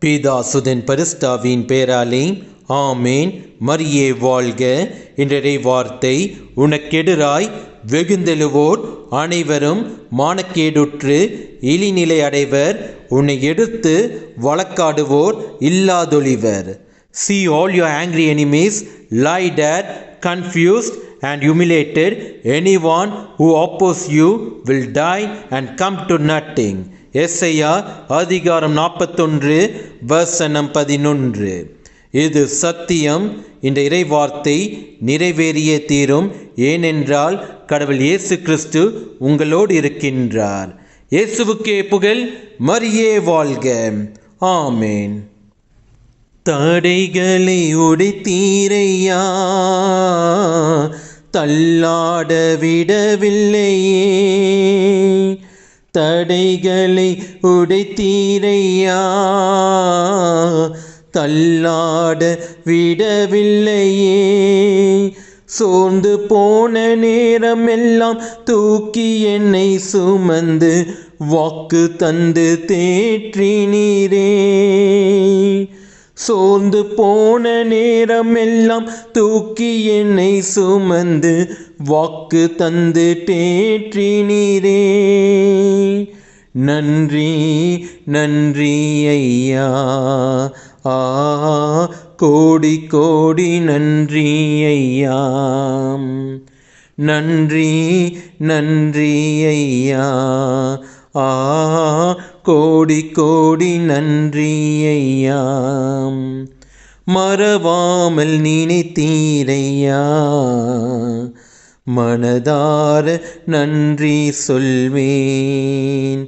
பிதாசுதன் பரிசுத்தாவின் பெயராலே ஆமேன். மரியே வாழ்க. இன்றைய வார்த்தை, உனக்கெதிராய் வெகுந்தெழுவோர் அனைவரும் மானக்கேடுற்று இழிநிலை அடைவர், உன்னை எடுத்து வழக்காடுவோர் இல்லாதொழிவர். See all your angry enemies lie dead, confused and humiliated. Anyone who opposes you will die and come to nothing. எஸ்ஐயா அதிகாரம் 41 வசனம் 11. இது சத்தியம். இந்த இறைவார்த்தை நிறைவேறிய தீரும். ஏனென்றால் கடவுள் இயேசு கிறிஸ்து உங்களோடு இருக்கின்றார். இயேசுவுக்கே புகழ். மரியே வாழ்க. ஆமேன். தடைகளை உடைத்தீரையா, தள்ளாட விடவில்லையே. தடைகளை உடைத்தீரையா, தள்ளாட விடவில்லையே. சோர்ந்து போன நேரம் எல்லாம் தூக்கி என்னை சுமந்து வாக்கு தந்து தேற்றினீரே. சோர்ந்து போன நேரம் எல்லாம் தூக்கி என்னை சுமந்து வாக்கு தந்து தேற்றினீரே. நன்றி நன்றி ஐயா, கோடி கோடி நன்றி ஐயா. நன்றி நன்றி ஐயா, கோடி கோடி நன்றி ஐயா. மறவாமல் நினைத்தீரையா, மனதார நன்றி சொல்வேன்.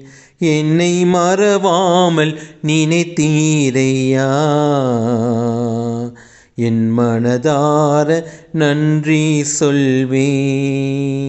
என்னை மறவாமல் நினைத்தீரையா, என் மனதார நன்றி சொல்வேன்.